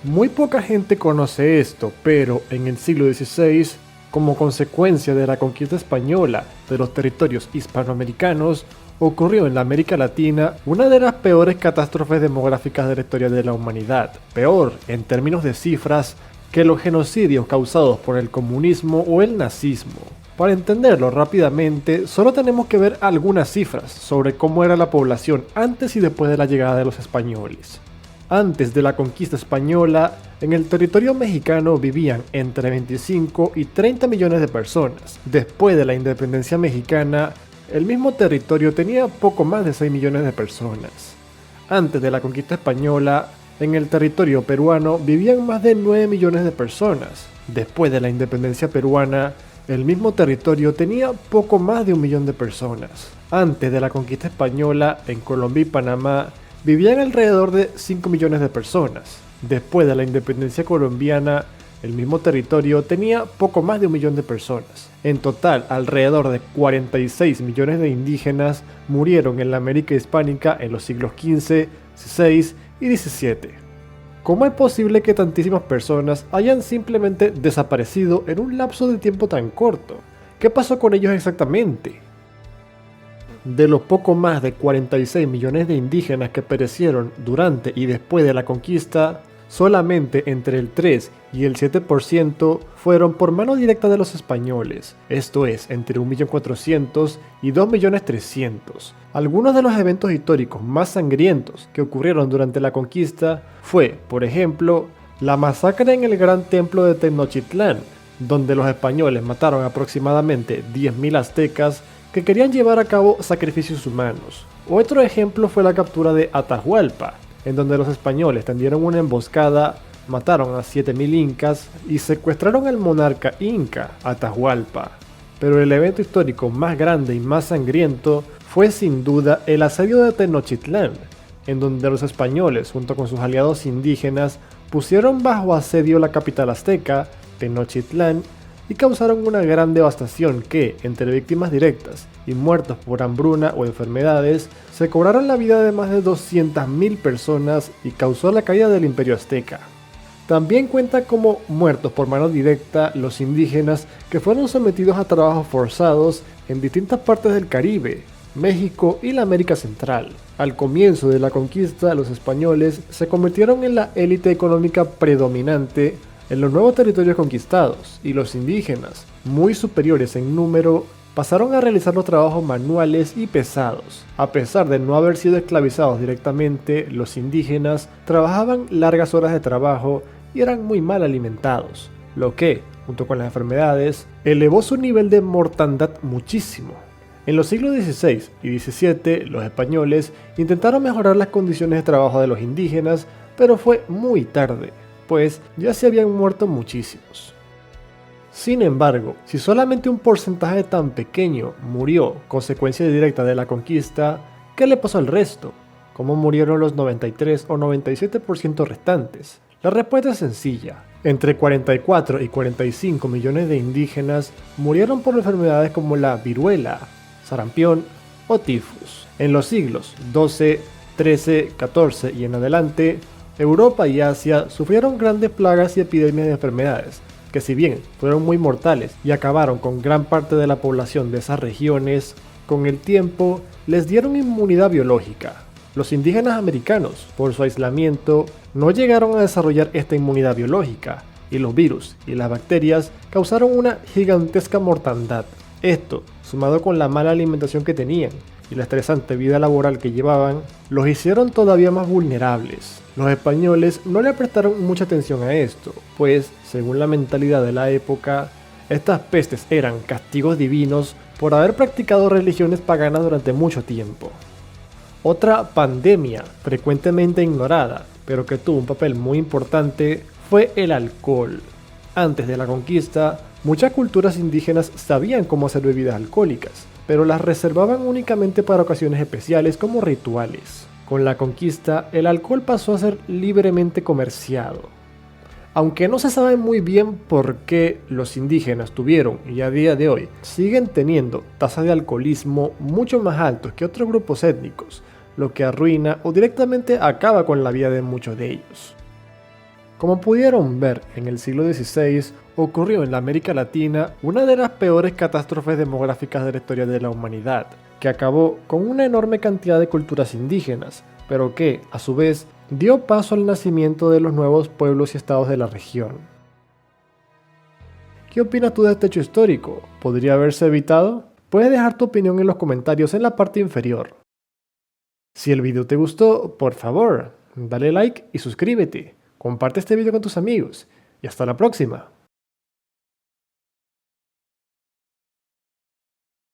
Muy poca gente conoce esto, pero en el siglo XVI, como consecuencia de la conquista española de los territorios hispanoamericanos, ocurrió en la América Latina una de las peores catástrofes demográficas de la historia de la humanidad, peor en términos de cifras que los genocidios causados por el comunismo o el nazismo. Para entenderlo rápidamente, solo tenemos que ver algunas cifras sobre cómo era la población antes y después de la llegada de los españoles. Antes de la conquista española, en el territorio mexicano vivían entre 25 y 30 millones de personas. Después de la independencia mexicana, el mismo territorio tenía poco más de 6 millones de personas. Antes de la conquista española, en el territorio peruano vivían más de 9 millones de personas. Después de la independencia peruana, el mismo territorio tenía poco más de 1 millón de personas. Antes de la conquista española, en Colombia y Panamá, vivían alrededor de 5 millones de personas. Después de la independencia colombiana, el mismo territorio tenía poco más de 1 millón de personas. En total, alrededor de 46 millones de indígenas murieron en la América hispánica en los siglos XV, XVI y XVII. ¿Cómo es posible que tantísimas personas hayan simplemente desaparecido en un lapso de tiempo tan corto? ¿Qué pasó con ellos exactamente? De los poco más de 46 millones de indígenas que perecieron durante y después de la conquista, solamente entre el 3 y el 7% fueron por mano directa de los españoles, esto es, entre 1.400.000 y 2.300.000. Algunos de los eventos históricos más sangrientos que ocurrieron durante la conquista fue, por ejemplo, la masacre en el Gran Templo de Tenochtitlán, donde los españoles mataron aproximadamente 10.000 aztecas que querían llevar a cabo sacrificios humanos. Otro ejemplo fue la captura de Atahualpa, en donde los españoles tendieron una emboscada, mataron a 7.000 incas y secuestraron al monarca inca Atahualpa. Pero el evento histórico más grande y más sangriento fue sin duda el asedio de Tenochtitlán, en donde los españoles junto con sus aliados indígenas pusieron bajo asedio la capital azteca, Tenochtitlán, y causaron una gran devastación que, entre víctimas directas y muertos por hambruna o enfermedades, se cobraron la vida de más de 200.000 personas y causó la caída del Imperio Azteca. También cuenta como muertos por mano directa los indígenas que fueron sometidos a trabajos forzados en distintas partes del Caribe, México y la América Central. Al comienzo de la conquista, los españoles se convirtieron en la élite económica predominante en los nuevos territorios conquistados, y los indígenas, muy superiores en número, pasaron a realizar los trabajos manuales y pesados. A pesar de no haber sido esclavizados directamente, los indígenas trabajaban largas horas de trabajo y eran muy mal alimentados, lo que, junto con las enfermedades, elevó su nivel de mortandad muchísimo. En los siglos XVI y XVII, los españoles intentaron mejorar las condiciones de trabajo de los indígenas, pero fue muy tarde, pues ya se habían muerto muchísimos. Sin embargo, si solamente un porcentaje tan pequeño murió consecuencia directa de la conquista, ¿qué le pasó al resto? ¿Cómo murieron los 93 o 97% restantes? La respuesta es sencilla. Entre 44 y 45 millones de indígenas murieron por enfermedades como la viruela, sarampión o tifus. En los siglos XII, XIII, XIV y en adelante, Europa y Asia sufrieron grandes plagas y epidemias de enfermedades, que si bien fueron muy mortales y acabaron con gran parte de la población de esas regiones, con el tiempo les dieron inmunidad biológica. Los indígenas americanos, por su aislamiento, no llegaron a desarrollar esta inmunidad biológica, y los virus y las bacterias causaron una gigantesca mortandad. Esto, sumado con la mala alimentación que tenían y la estresante vida laboral que llevaban, los hicieron todavía más vulnerables. Los españoles no le prestaron mucha atención a esto, pues, según la mentalidad de la época, estas pestes eran castigos divinos por haber practicado religiones paganas durante mucho tiempo. Otra pandemia frecuentemente ignorada, pero que tuvo un papel muy importante, fue el alcohol. Antes de la conquista, muchas culturas indígenas sabían cómo hacer bebidas alcohólicas, pero las reservaban únicamente para ocasiones especiales como rituales. Con la conquista, el alcohol pasó a ser libremente comerciado. Aunque no se sabe muy bien por qué los indígenas tuvieron y a día de hoy siguen teniendo tasas de alcoholismo mucho más altos que otros grupos étnicos, lo que arruina o directamente acaba con la vida de muchos de ellos. Como pudieron ver, en el siglo XVI ocurrió en la América Latina una de las peores catástrofes demográficas de la historia de la humanidad, que acabó con una enorme cantidad de culturas indígenas, pero que, a su vez, dio paso al nacimiento de los nuevos pueblos y estados de la región. ¿Qué opinas tú de este hecho histórico? ¿Podría haberse evitado? Puedes dejar tu opinión en los comentarios en la parte inferior. Si el video te gustó, por favor, dale like y suscríbete. Comparte este video con tus amigos. Y hasta la próxima.